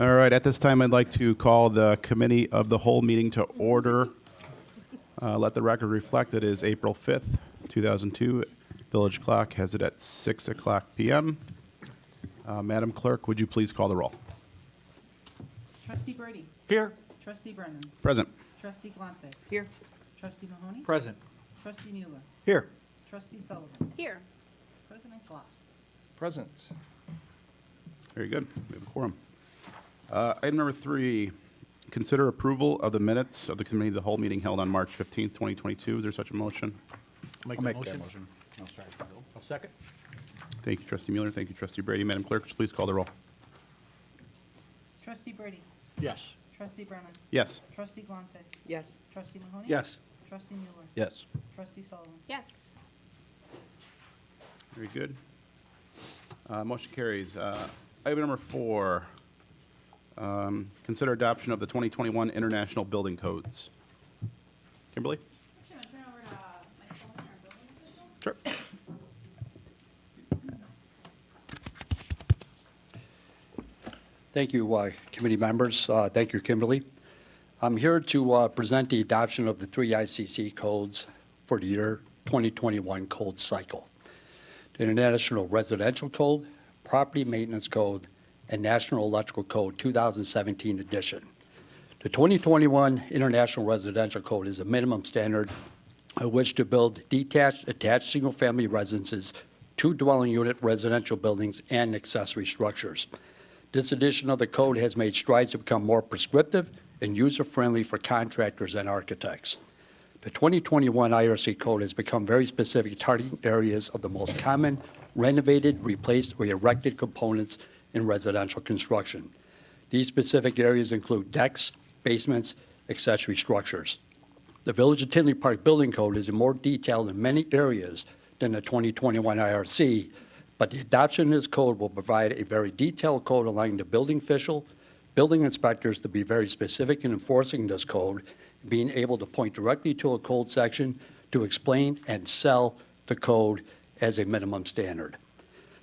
All right, at this time, I'd like to call the Committee of the Whole meeting to order. Let the record reflect it is April 5th, 2002. Village clock has it at 6 o'clock p.m. Madam Clerk, would you please call the roll? Trustee Brady. Here. Trustee Brennan. Present. Trustee Galante. Here. Trustee Mahoney. Present. Trustee Mueller. Here. Trustee Sullivan. Here. President Glotz. Present. Very good. We have a quorum. Item number 3, consider approval of the minutes of the Committee of the Whole meeting held on March 15th, 2022. Is there such a motion? I'll make that motion. I'll second. Thank you, Trustee Mueller. Thank you, Trustee Brady. Madam Clerk, would you please call the roll? Trustee Brady. Yes. Trustee Brennan. Yes. Trustee Galante. Yes. Trustee Mahoney. Yes. Trustee Mueller. Yes. Trustee Sullivan. Yes. Very good. Motion carries. Item number 4, consider adoption of the 2021 International Building Codes. Kimberly? Actually, I'm gonna turn over to my phone, our building official. Sure. Thank you, committee members. Thank you, Kimberly. I'm here to present the adoption of the 3 ICC codes for the year 2021 code cycle. The International Residential Code, Property Maintenance Code, and National Electrical Code 2017 edition. The 2021 International Residential Code is a minimum standard at which to build detached, attached single-family residences, 2 dwelling unit residential buildings, and accessory structures. This edition of the code has made strides to become more prescriptive and user-friendly for contractors and architects. The 2021 IRC code has become very specific, targeting areas of the most common renovated, replaced, or erected components in residential construction. These specific areas include decks, basements, accessory structures. The Village of Tinley Park Building Code is more detailed in many areas than the 2021 IRC, but the adoption of this code will provide a very detailed code allowing the building official, building inspectors to be very specific in enforcing this code, being able to point directly to a code section to explain and sell the code as a minimum standard.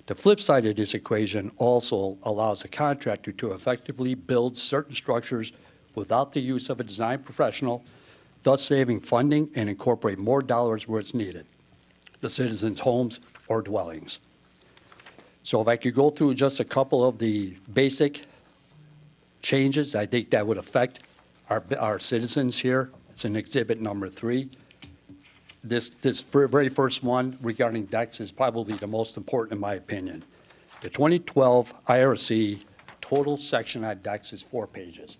The flip side of this equation also allows a contractor to effectively build certain structures without the use of a design professional, thus saving funding and incorporate more dollars where it's needed, the citizens' homes or dwellings. So if I could go through just a couple of the basic changes, I think that would affect our citizens here. It's in exhibit number 3. This very first one regarding decks is probably the most important in my opinion. The 2012 IRC total section on decks is 4 pages.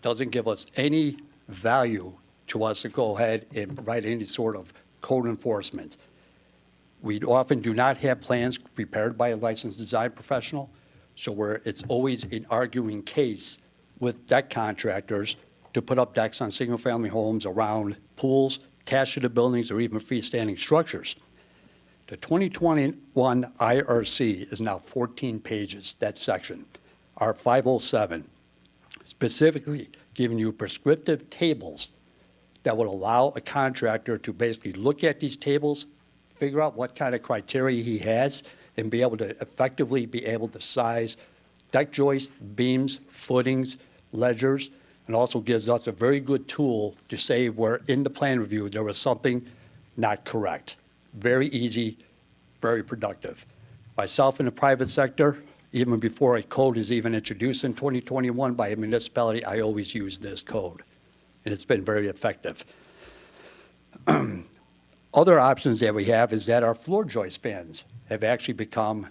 Doesn't give us any value to us to go ahead and provide any sort of code enforcement. We often do not have plans prepared by a licensed design professional, so it's always an arguing case with deck contractors to put up decks on single-family homes around pools, attached to the buildings, or even freestanding structures. The 2021 IRC is now 14 pages, that section. Our 507, specifically giving you prescriptive tables that would allow a contractor to basically look at these tables, figure out what kind of criteria he has, and be able to effectively be able to size deck joists, beams, footings, ledgers, and also gives us a very good tool to say where in the plan review there was something not correct. Very easy, very productive. Myself in the private sector, even before a code is even introduced in 2021 by a municipality, I always use this code, and it's been very effective. Other options that we have is that our floor joist spans have actually become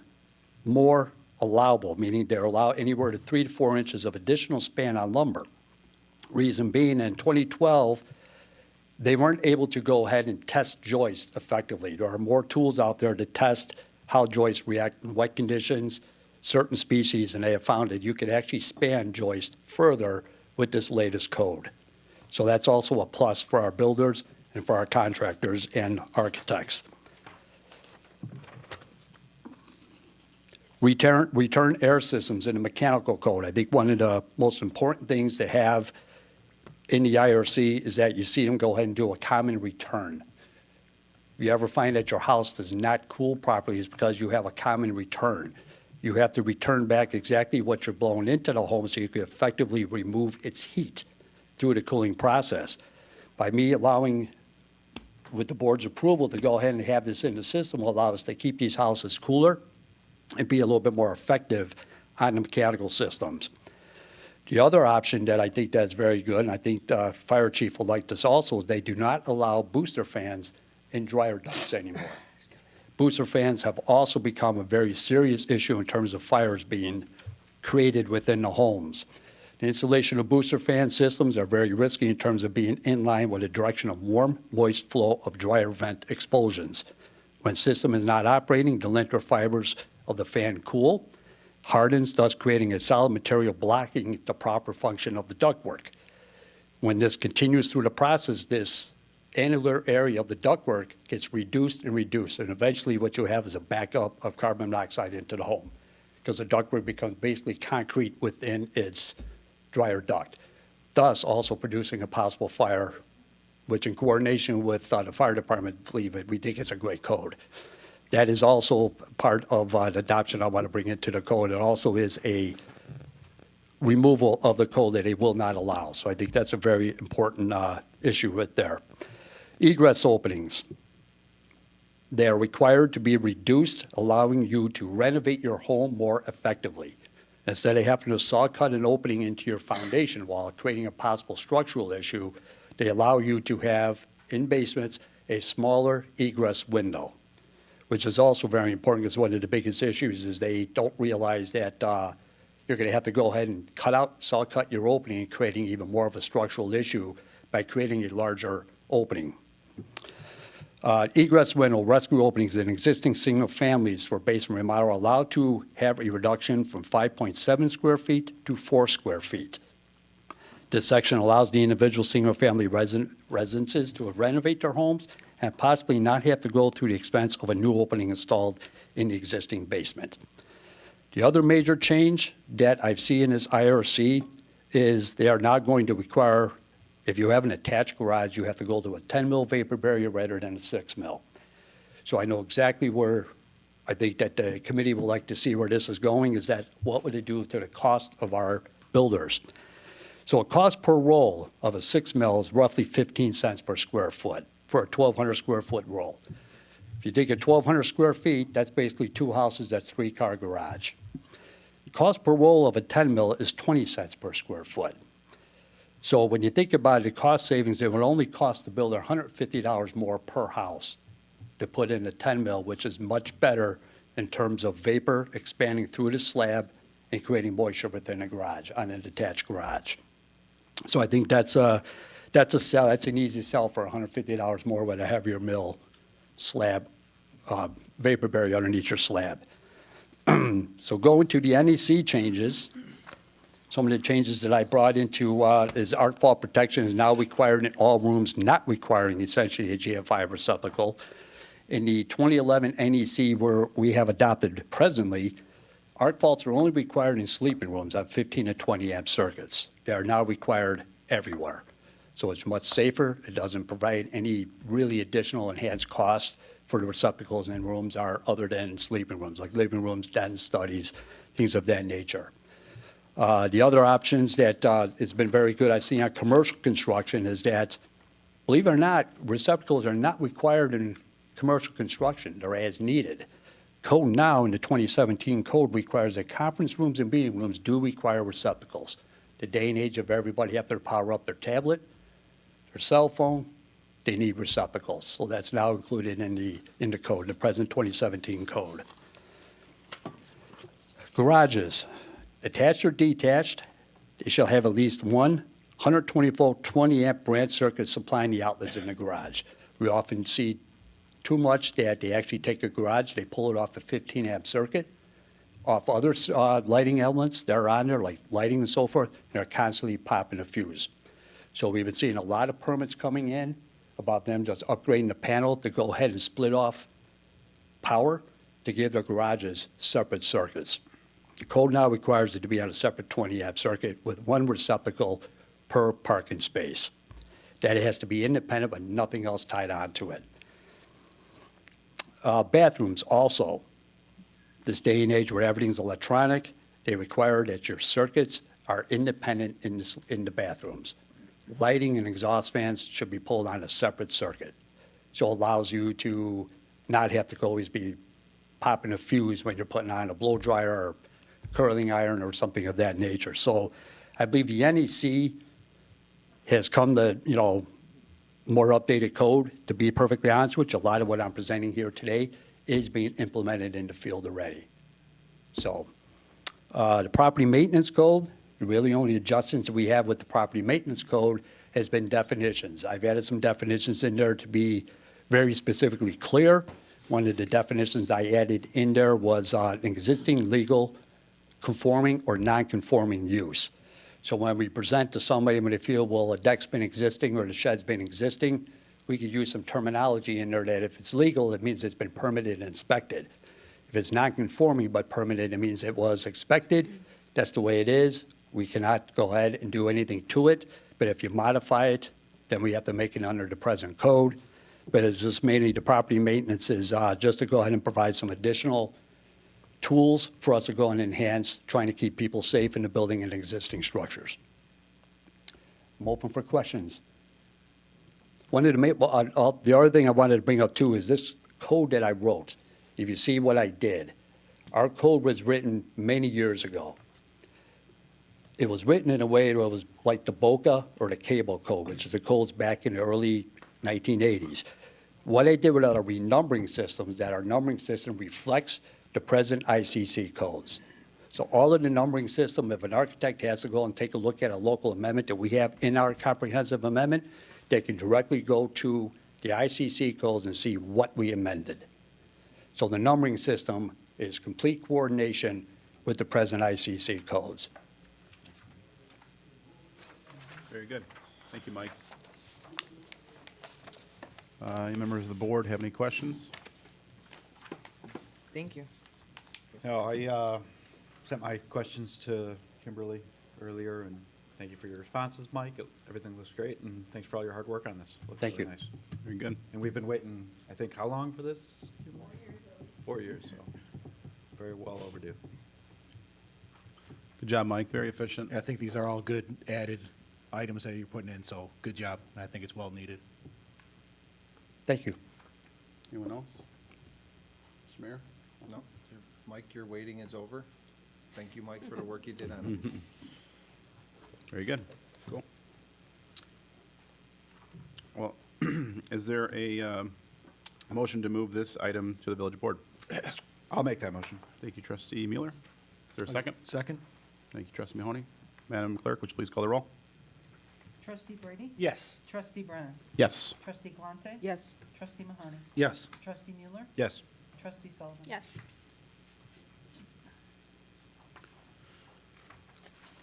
more allowable, meaning they're allowed anywhere to 3 to 4 inches of additional span on lumber. Reason being, in 2012, they weren't able to go ahead and test joists effectively. There are more tools out there to test how joists react in wet conditions, certain species, and they have found that you can actually span joists further with this latest code. So that's also a plus for our builders and for our contractors and architects. Return air systems in the mechanical code. I think one of the most important things to have in the IRC is that you see them go ahead and do a common return. If you ever find that your house does not cool properly, it's because you have a common return. you have to return back exactly what you're blowing into the home so you can effectively remove its heat through the cooling process. By me allowing, with the board's approval, to go ahead and have this in the system will allow us to keep these houses cooler and be a little bit more effective on the mechanical systems. The other option that I think that's very good, and I think the fire chief will like this also, is they do not allow booster fans in dryer ducts anymore. Booster fans have also become a very serious issue in terms of fires being created within the homes. The installation of booster fan systems are very risky in terms of being in line with the direction of warm, moist flow of dryer vent explosions. When system is not operating, the linter fibers of the fan cool, hardens, thus creating a solid material blocking the proper function of the ductwork. When this continues through the process, this annular area of the ductwork gets reduced, and eventually what you have is a backup of carbon monoxide into the home, because the ductwork becomes basically concrete within its dryer duct, thus also producing a possible fire, which in coordination with the fire department, we think it's a great code. That is also part of the adoption I want to bring into the code. It also is a removal of the code that they will not allow. So I think that's a very important issue right there. Egress openings. They are required to be reduced, allowing you to renovate your home more effectively. Instead of having to saw cut an opening into your foundation wall, creating a possible structural issue, they allow you to have, in basements, a smaller egress window, which is also very important because one of the biggest issues is they don't realize that you're going to have to go ahead and saw cut your opening, and creating even more of a structural issue by creating a larger opening. Egress window rescue openings in existing single families for basement remodel are allowed to have a reduction from 5.7 square feet to 4 square feet. This section allows the individual single-family residences to renovate their homes and possibly not have to go through the expense of a new opening installed in the existing basement. The other major change that I've seen in this IRC is they are now going to require, if you have an attached garage, you have to go to a 10 mil vapor barrier rather than a 6 mil. So I know exactly where I think that the committee would like to see where this is going, is that what would it do to the cost of our builders? So a cost per roll of a 6 mil is roughly 15 cents per square foot for a 1,200 square foot roll. If you take a 1,200 square feet, that's basically 2 houses, that's 3-car garage. The cost per roll of a 10 mil is 20 cents per square foot. So when you think about the cost savings, it would only cost the builder $150 more per house to put in a 10 mil, which is much better in terms of vapor expanding through the slab and creating moisture within the garage, on an detached garage. So I think that's a sell. That's an easy sell for $150 more with a heavier mill slab, vapor barrier underneath your slab. So going to the NEC changes, some of the changes that I brought into is arc fault protection is now required in all rooms, not requiring essentially a GFI receptacle. In the 2011 NEC, where we have adopted presently, arc faults are only required in sleeping rooms on 15 to 20 amp circuits. They are now required everywhere. So it's much safer. It doesn't provide any really additional enhanced cost for the receptacles in rooms are other than sleeping rooms, like living rooms, den studies, things of that nature. The other options that it's been very good I've seen on commercial construction is that, believe it or not, receptacles are not required in commercial construction. They're as needed. Code now in the 2017 code requires that conference rooms and meeting rooms do require receptacles. The day and age of everybody have to power up their tablet, their cell phone, they need receptacles. So that's now included in the code, in the present 2017 code. Garages, attached or detached, they shall have at least one 120-volt, 20-amp branch circuit supplying the outlets in the garage. We often see too much that they actually take a garage, they pull it off a 15-amp circuit, off other lighting elements that are on there, like lighting and so forth, and they're constantly popping a fuse. So we've been seeing a lot of permits coming in about them just upgrading the panel to go ahead and split off power to give their garages separate circuits. The code now requires it to be on a separate 20-amp circuit with one receptacle per parking space. That has to be independent, but nothing else tied onto it. Bathrooms also. This day and age where everything's electronic, they require that your circuits are independent in the bathrooms. Lighting and exhaust fans should be pulled on a separate circuit. So it allows you to not have to always be popping a fuse when you're putting on a blow dryer or curling iron or something of that nature. So I believe the NEC has come to, more updated code. To be perfectly honest with you, a lot of what I'm presenting here today is being implemented in the field already. So the property maintenance code, the really only adjustments that we have with the property maintenance code has been definitions. I've added some definitions in there to be very specifically clear. One of the definitions I added in there was an existing legal conforming or non-conforming use. So when we present to somebody when they feel, well, a deck's been existing or the shed's been existing, we could use some terminology in there that if it's legal, it means it's been permitted and inspected. If it's non-conforming but permitted, it means it was expected. That's the way it is. We cannot go ahead and do anything to it. But if you modify it, then we have to make it under the present code. But it's just mainly the property maintenance is just to go ahead and provide some additional tools for us to go and enhance, trying to keep people safe in the building and existing structures. I'm open for questions. The other thing I wanted to bring up too is this code that I wrote. If you see what I did, our code was written many years ago. It was written in a way that was like the BOCA or the cable code, which is the codes back in the early 1980s. What I did with our renumbering systems, that our numbering system reflects the present ICC codes. So all of the numbering system, if an architect has to go and take a look at a local amendment that we have in our comprehensive amendment, they can directly go to the ICC codes and see what we amended. So the numbering system is complete coordination with the present ICC codes. Very good. Thank you, Mike. Any members of the board have any questions? Thank you. No, I sent my questions to Kimberly earlier, and thank you for your responses, Mike. Everything looks great, and thanks for all your hard work on this. Looks Thank really you. nice. Very good. And we've been waiting, I think, how long for this? 4 years, so very well overdue. Good job, Mike. Very efficient. I think these are all good added items that you're putting in, so good job. And I think it's well needed. Thank you. Anyone else? Mr. Mayor? No, Mike, your waiting is over. Thank you, Mike, for the work you did on it. Very good. Cool. Well, is there a motion to move this item to the village board? I'll make that motion. Thank you, trustee Mueller. Is there a second? Second? Thank you, trustee Mahoney. Madam Clerk, would you please call the roll? Trustee Brady? Yes. Trustee Brennan? Yes. Trustee Galante? Yes. Trustee Mahoney? Yes. Trustee Mueller? Yes. Trustee Sullivan? Yes.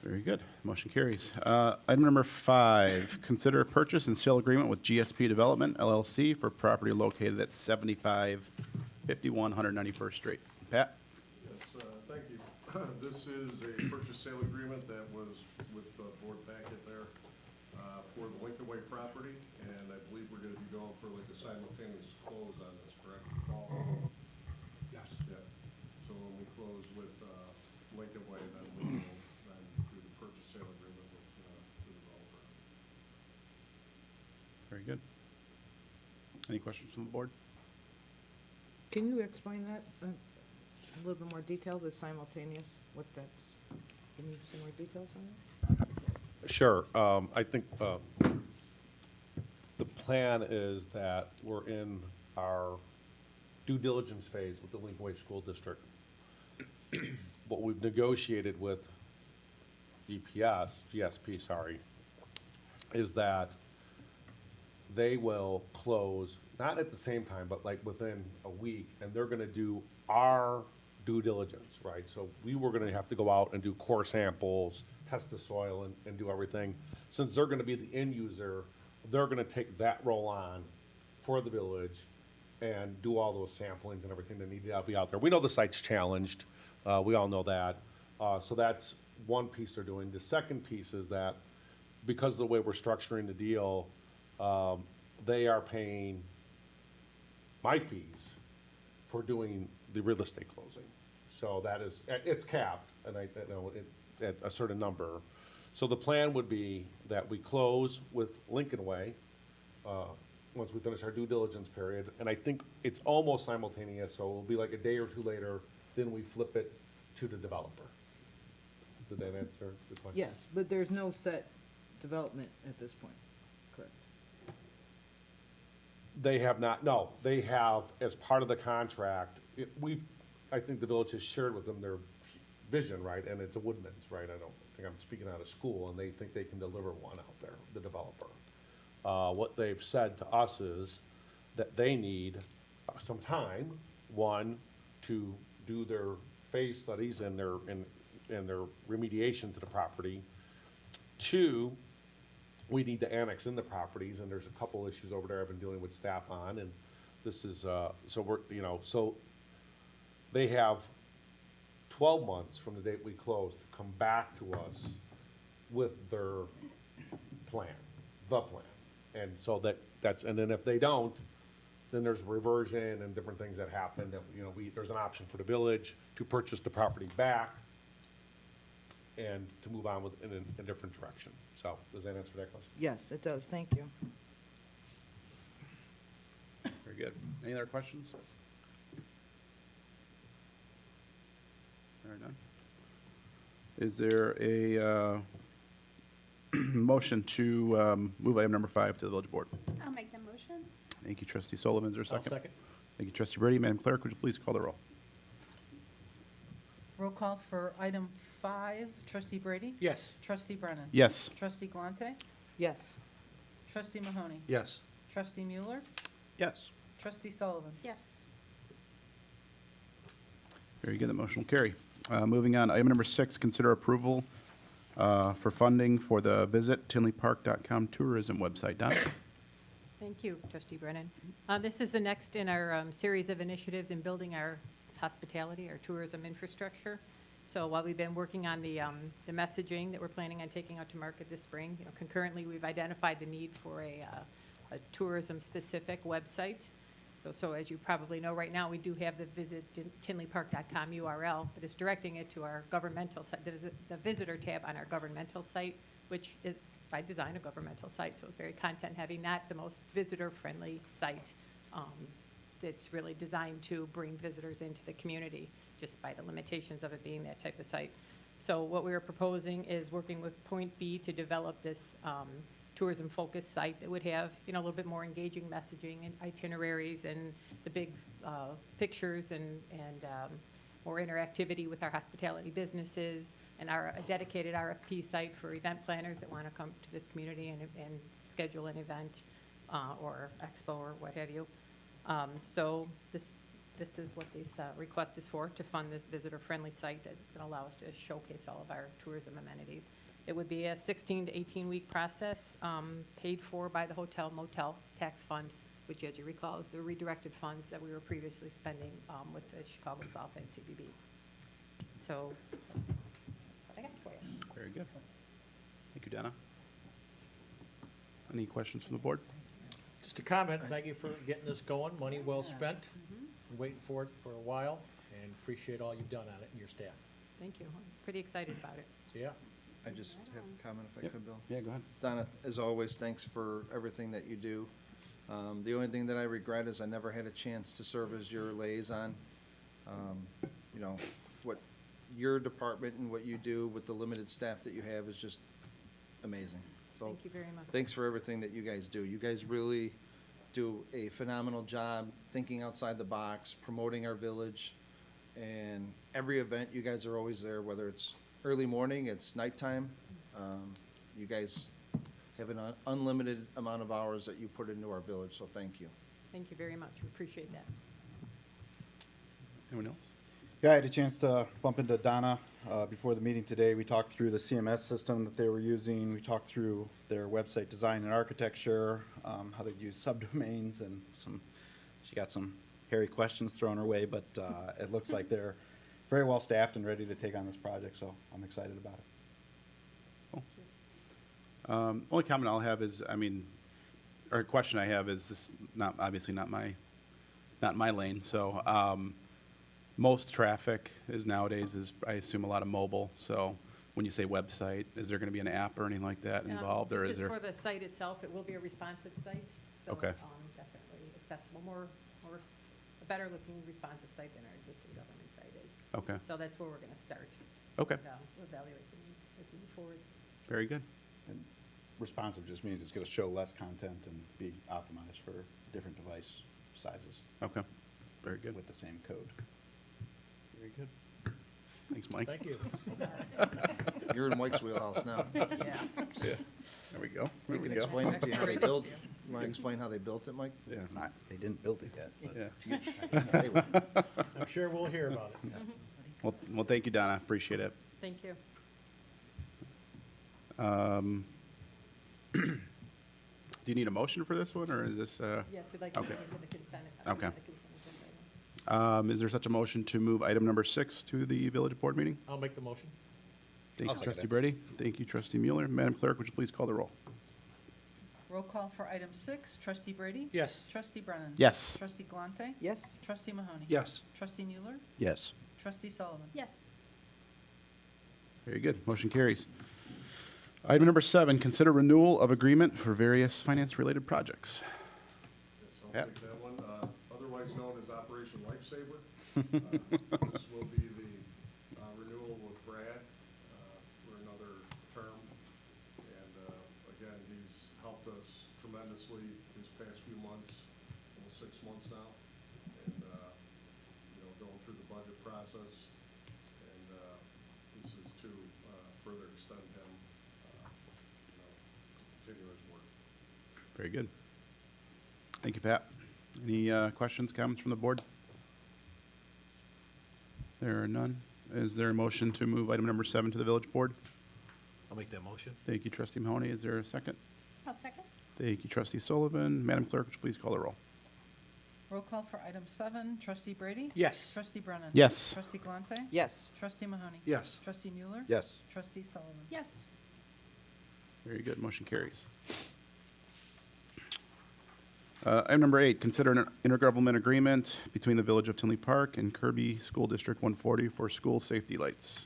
Very good. Motion carries. Item number 5, consider purchase and sale agreement with GSP Development LLC for property located at 7551 191st Street. Pat? Yes, thank you. This is a purchase sale agreement that was with the board packet there for the Lincoln Way property, and I believe we're gonna be going for like a simultaneous close on this, correct? Paul? Yes. Yeah. So when we close with Lincoln Way, then we will then do the purchase sale agreement with the developer. Very good. Any questions from the board? Can you explain that a little bit more detail, the simultaneous, what that's, can you some more details on that? Sure. I think the plan is that we're in our due diligence phase with the Lincoln Way School District. What we've negotiated with GSP, is that they will close, not at the same time, but like within a week, and they're gonna do our due diligence, right? So we were gonna have to go out and do core samples, test the soil and do everything. Since they're gonna be the end user, they're gonna take that role on for the village and do all those samplings and everything that need to be out there. We know the site's challenged, we all know that. So that's one piece they're doing. The second piece is that because of the way we're structuring the deal, they are paying my fees for doing the real estate closing. So that is, it's capped, and I know it, at a certain number. So the plan would be that we close with Lincoln Way, once we finish our due diligence period, and I think it's almost simultaneous, so it'll be like a day or two later, then we flip it to the developer. Did that answer the question? Yes, but there's no set development at this point, correct? They have not, no, they have, as part of the contract, I think the village has shared with them their vision, right, and it's a Woodman's, right, I don't think I'm speaking out of school, and they think they can deliver one out there, the developer. What they've said to us is that they need some time, one, to do their phase studies and their remediation to the property. Two, we need to annex in the properties, and there's a couple issues over there I've been dealing with staff on, and this is, so we're, so they have 12 months from the date we close to come back to us with their plan, the plan. And so and then if they don't, then there's reversion and different things that happen that, there's an option for the village to purchase the property back and to move on with, in a different direction. So, does that answer that question? Yes, it does, thank you. Very good. Any other questions? There are none. Is there a motion to move item number 5 to the village board? I'll make the motion. Thank you, trustee Sullivan. Is there a I'll second? second. Thank you, trustee Brady. Madam Clerk, would you please call the roll? Roll call for item 5, trustee Brady? Yes. Trustee Brennan? Yes. Trustee Galante? Yes, Trustee Mahoney? Yes. Trustee Mueller? Yes. Trustee Sullivan? Yes. Very good. The motion will carry. Moving on, item number 6, consider approval for funding for the Visit TinleyPark.com tourism website. Donna? Thank you, trustee Brennan. This is the next in our series of initiatives in building our hospitality, our tourism infrastructure. So while we've been working on the messaging that we're planning on taking out to market this spring, concurrently, we've identified the need for a tourism-specific website. So as you probably know, right now, we do have the Visit TinleyPark.com URL, but it's directing it to our governmental site, the visitor tab on our governmental site, which is by design a governmental site, so it's very content-heavy, not the most visitor-friendly site. It's really designed to bring visitors into the community, just by the limitations of it being that type of site. So what we are proposing is working with Point B to develop this tourism-focused site that would have, a little bit more engaging messaging and itineraries and the big pictures and more interactivity with our hospitality businesses, and a dedicated RFP site for event planners that want to come to this community and schedule an event or expo or what have you. So this is what this request is for, to fund this visitor-friendly site that's going to allow us to showcase all of our tourism amenities. It would be a 16 to 18-week process, paid for by the hotel motel tax fund, which, as you recall, is the redirected funds that we were previously spending with the Chicago South and CBB. So that's what I got for you. Very good. Thank you, Donna. Any questions from the board? Just a comment, thank you for getting this going, money well spent. Been waiting for it for a while, and appreciate all you've done on it and your staff. Thank you. I'm pretty excited about it. Yeah. I just have a comment if I Yep. could, Bill. Yeah, go ahead. Donna, as always, thanks for everything that you do. The only thing that I regret is I never had a chance to serve as your liaison. What your department and what you do with the limited staff that you have is just amazing. So Thank you very much. thanks for everything that you guys do. You guys really do a phenomenal job thinking outside the box, promoting our village. And every event, you guys are always there, whether it's early morning, it's nighttime. You guys have an unlimited amount of hours that you put into our village, so thank you. Thank you very much. We appreciate that. Anyone else? Yeah, I had a chance to bump into Donna before the meeting today. We talked through the CMS system that they were using. We talked through their website design and architecture, how they use subdomains, and she got some hairy questions thrown her way, but it looks like they're very well staffed and ready to take on this project, so I'm excited about it. Only comment I'll have is, or question I have is, this obviously not my lane, so, most traffic is nowadays is, I assume, a lot of mobile. So when you say website, is there going to be an app or anything like that involved, or This is is there? for the site itself. It will be a responsive site. So, Okay. definitely accessible, a better-looking responsive site than our existing government site is. Okay, So that's where we're going to start. okay, And, we'll evaluate as we move forward. very good. And responsive just means it's gonna show less content and be optimized for different device sizes Okay, very good. with the same code. Very good. Thanks, Mike. Thank you. You're in Mike's wheelhouse now. Yeah. Yeah, there we go. We There we can go. explain it to you how they built, you want to explain how they built it, Mike? Yeah, They didn't build it yet, but yeah. They will. I'm sure we'll hear about it. Well, thank you, Donna. Appreciate it. Thank you. Do you need a motion for this one, or is this, Yes, we'd like to Okay. move into the consent. Okay. the consent agenda item. is there such a motion to move item number 6 to the village board meeting? I'll make the motion. Thank I'll you, second trustee that. Brady. Thank you, trustee Mueller. Madam Clerk, would you please call the roll? Roll call for item 6, trustee Brady? Yes. Trustee Brennan? Yes. Trustee Galante? Yes. Trustee Mahoney? Yes. Trustee Mueller? yes. Trustee Sullivan? Yes. Very good. Motion carries. Item number 7, consider renewal of agreement for various finance-related projects. So I'll Pat? take that one, otherwise known as Operation Lifesaver. This will be the renewal with Brad for another term. And again, he's helped us tremendously these past few months, almost 6 months now. And, going through the budget process. And this is to further extend him, continue his work. Very good. Thank you, Pat. Any questions, comments from the board? There are none. Is there a motion to move item number 7 to the village board? I'll make that motion. Thank you, trustee Mahoney. Is there a second? I'll second. Thank you, trustee Sullivan. Madam Clerk, would you please call the roll? Roll call for item 7, trustee Brady? Yes. Trustee Brennan? Yes. Trustee Galante? Yes. Trustee Mahoney? Yes. Trustee Mueller? Yes. Trustee Sullivan? Yes. Very good. Motion carries. Item number 8, consider an intergovernmental agreement between the Village of Tinley Park and Kirby School District 140 for school safety lights.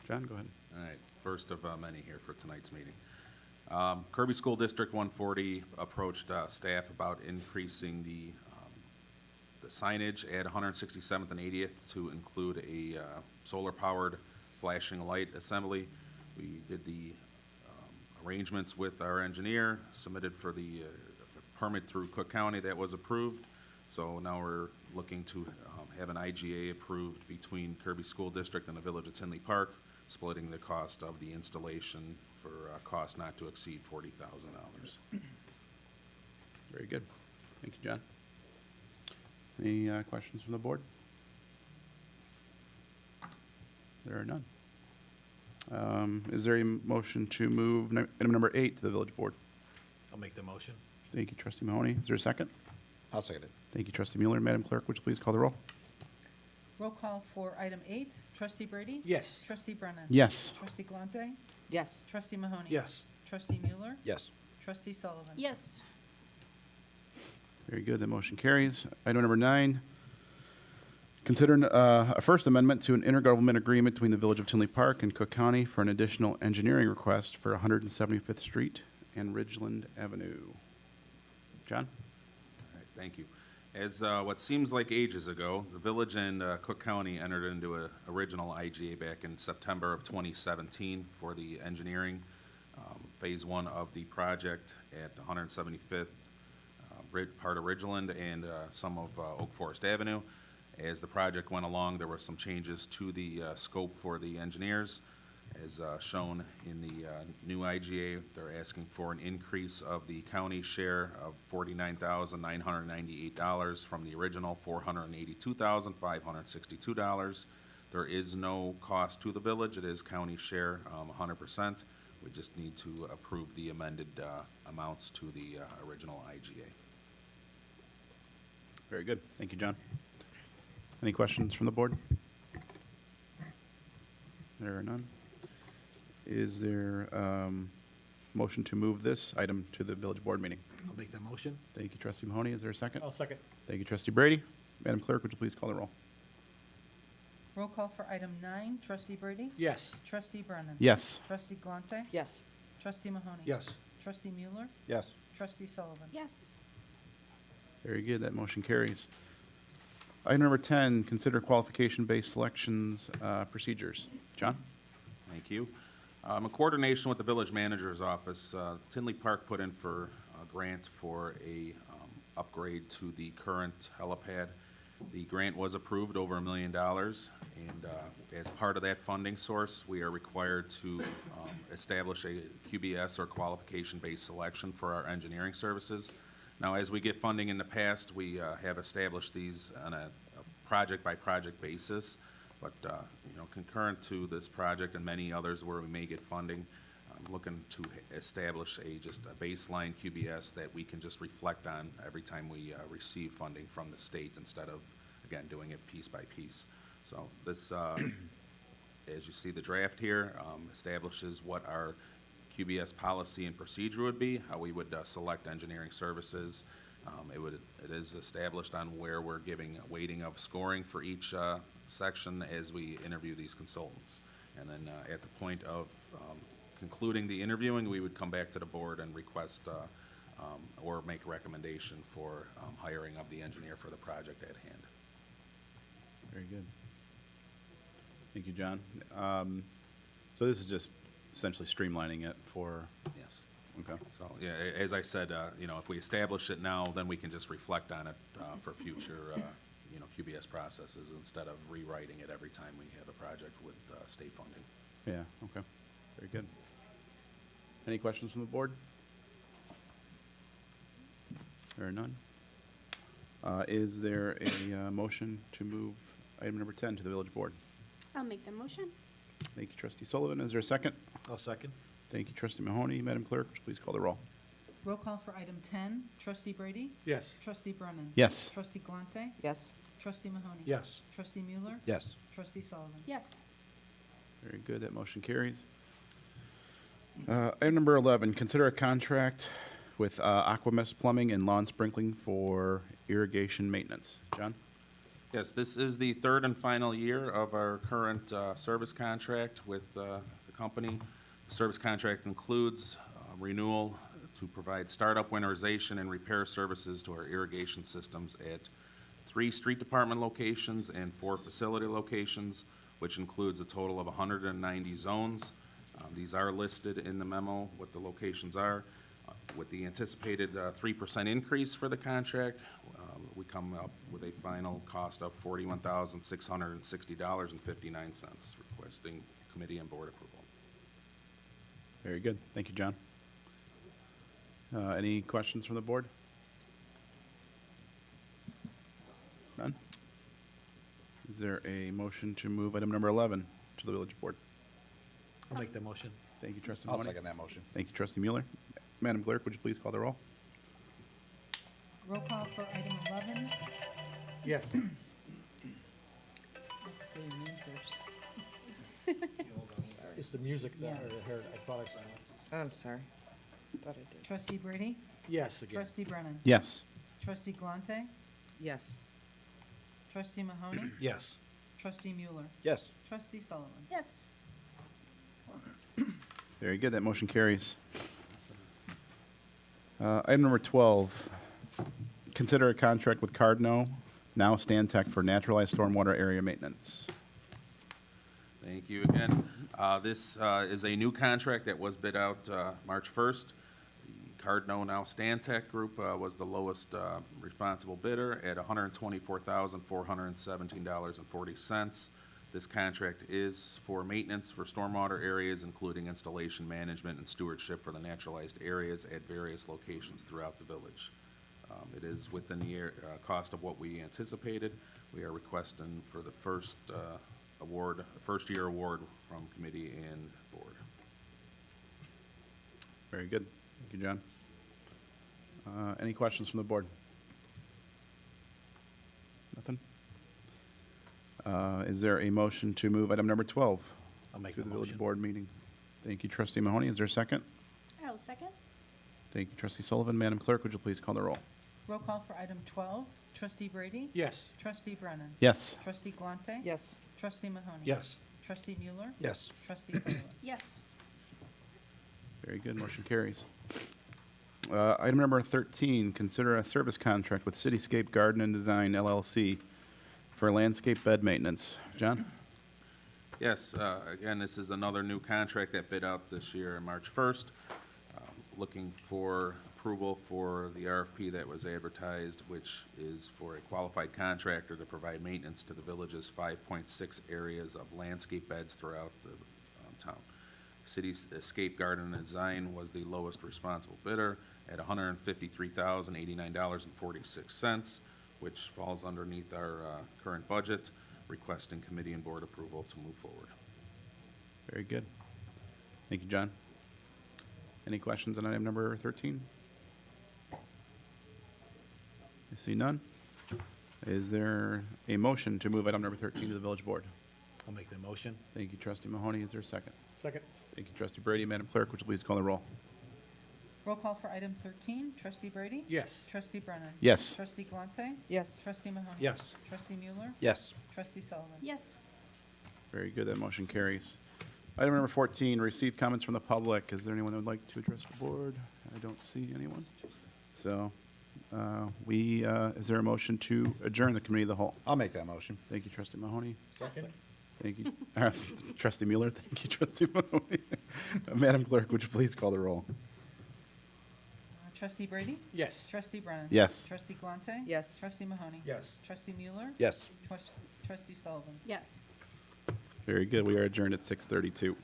John, go ahead. All right, first of many here for tonight's meeting. Kirby School District 140 approached staff about increasing the signage at 167th and 80th to include a solar-powered flashing light assembly. We did the arrangements with our engineer, submitted for the permit through Cook County that was approved. So now we're looking to have an IGA approved between Kirby School District and the Village of Tinley Park, splitting the cost of the installation for a cost not to exceed $40,000. Very good. Thank you, John. Any questions from the board? There are none. Is there a motion to move item number 8 to the village board? I'll make the motion. Thank you, trustee Mahoney. Is there a second? I'll second it. Thank you, trustee Mueller. Madam Clerk, would you please call the roll? Roll call for item 8, trustee Brady? Yes. Trustee Brennan? Yes. Trustee Galante? Yes. Trustee Mahoney? Yes. Trustee Mueller? Yes. Trustee Sullivan? Yes. Very good. The motion carries. Item number 9, consider a first amendment to an intergovernmental agreement between the Village of Tinley Park and Cook County for an additional engineering request for 175th Street and Ridgeland Avenue. John? All right, thank you. As what seems like ages ago, the village and Cook County entered into an original IGA back in September of 2017 for the engineering, phase 1 of the project at 175th, part of Ridgeland and some of Oak Forest Avenue. As the project went along, there were some changes to the scope for the engineers. As shown in the new IGA, they're asking for an increase of the county share of $49,998 from the original $482,562. There is no cost to the village. It is county share, 100%. We just need to approve the amended amounts to the original IGA. Very good. Thank you, John. Any questions from the board? There are none. Is there motion to move this item to the village board meeting? I'll make that motion. Thank you, trustee Mahoney. Is there a second? I'll second. Thank you, trustee Brady. Madam Clerk, would you please call the roll? Roll call for item 9, trustee Brady? Yes. Trustee Brennan? Yes. Trustee Galante? Yes. Trustee Mahoney? Yes. Trustee Mueller? Yes. Trustee Sullivan? Yes. Very good, that motion carries. Item number 10, consider qualification-based selections procedures. John? Thank you. In coordination with the village manager's office, Tinley Park put in for a grant for a upgrade to the current helipad. The grant was approved over $1 million, and as part of that funding source, we are required to establish a QBS or qualification-based selection for our engineering services. Now, as we get funding in the past, we have established these on a project-by-project basis, but concurrent to this project and many others where we may get funding, I'm looking to establish just a baseline QBS that we can just reflect on every time we receive funding from the state instead of, again, doing it piece by piece. So this, as you see the draft here, establishes what our QBS policy and procedure would be, how we would select engineering services. It is established on where we're giving a weighting of scoring for each section as we interview these consultants. And then at the point of concluding the interviewing, we would come back to the board and request or make a recommendation for hiring of the engineer for the project at hand. Very good. Thank you, John. So this is just essentially streamlining it for, Yes. okay. So, yeah, as I said, if we establish it now, then we can just reflect on it for future, QBS processes instead of rewriting it every time we have a project with state funding. Yeah, okay. Very good. Any questions from the board? There are none. Is there a motion to move item number 10 to the village board? I'll make the motion. Thank you, trustee Sullivan. Is there a second? I'll second. Thank you, trustee Mahoney. Madam Clerk, would you please call the roll? Roll call for item 10, trustee Brady? Yes. Trustee Brennan? Yes. Trustee Galante? Yes. Trustee Mahoney? Yes. Trustee Mueller? Yes. Trustee Sullivan? Yes. Very good. That motion carries. Item number 11, consider a contract with Aquamist Plumbing and Lawn Sprinkling for irrigation maintenance. John? Yes, this is the third and final year of our current service contract with the company. The service contract includes renewal to provide startup winterization and repair services to our irrigation systems at 3 street department locations and 4 facility locations, which includes a total of 190 zones. These are listed in the memo, what the locations are. With the anticipated 3% increase for the contract, we come up with a final cost of $41,660.59, requesting committee and board approval. Very good. Thank you, John. Any questions from the board? None? Is there a motion to move item number 11 to the village board? I'll make the motion. Thank you, trustee I'll Mahoney. second that motion. Thank you, trustee Mueller. Madam Clerk, would you please call the roll? Roll call for item 11. Yes. Say your name first. It's the music that Yeah. I heard. I thought I saw it. I'm sorry. Thought I did. Trustee Brady? Yes, again. Trustee Brennan? Yes. Trustee Galante? Yes. Trustee Mahoney? Yes. Trustee Mueller? Yes. Trustee Sullivan? Yes. Very good. That motion carries. Item number 12, consider a contract with Cardno, now Stantec, for naturalized stormwater area maintenance. Thank you again. This is a new contract that was bid out March 1st. The Cardno, now Stantec Group, was the lowest responsible bidder at $124,417.40. This contract is for maintenance for stormwater areas, including installation, management, and stewardship for the naturalized areas at various locations throughout the village. It is within the cost of what we anticipated. We are requesting for the first year award from committee and board. Very good. Thank you, John. Any questions from the board? Nothing? Is there a motion to move item number 12 I'll make to the the village motion. board meeting? Thank you, trustee Mahoney. Is there a second? I'll second. Thank you, trustee Sullivan. Madam Clerk, would you please call the roll? Roll call for item 12. Trustee Brady? Yes. Trustee Brennan? Yes. Trustee Galante? Yes. Trustee Mahoney? Yes. Trustee Mueller? Yes. Trustee Sullivan? Yes. Very good, motion carries. Item number 13, consider a service contract with Cityscape Garden and Design LLC for landscape bed maintenance. John? Yes, again, this is another new contract that bid out this year on March 1st. Looking for approval for the RFP that was advertised, which is for a qualified contractor to provide maintenance to the village's 5.6 areas of landscape beds throughout the town. Cityscape Garden and Design was the lowest responsible bidder at $153,089.46, which falls underneath our current budget, requesting committee and board approval to move forward. Very good. Thank you, John. Any questions on item number 13? I see none. Is there a motion to move item number 13 to the village board? I'll make the motion. Thank you, trustee Mahoney. Is there a second? Second. Thank you, trustee Brady. Madam Clerk, would you please call the roll? Roll call for item 13. Trustee Brady? Yes. Trustee Brennan? Yes. Trustee Galante? Yes. Trustee Mahoney? Yes. Trustee Mueller? Yes. Trustee Sullivan? Yes. Very good. That motion carries. Item number 14, receive comments from the public. Is there anyone that would like to address the board? I don't see anyone. So, is there a motion to adjourn the committee of the whole? I'll make that motion. Thank you, trustee Mahoney. Second. Thank you. Trustee Mueller, thank you, trustee Mahoney. Madam Clerk, would you please call the roll? Trustee Brady? Yes. Trustee Brennan? Yes. Trustee Galante? Yes. Trustee Mahoney? Yes. Trustee Mueller? Yes. Trustee Sullivan? Yes. Very good. We are adjourned at 6:32.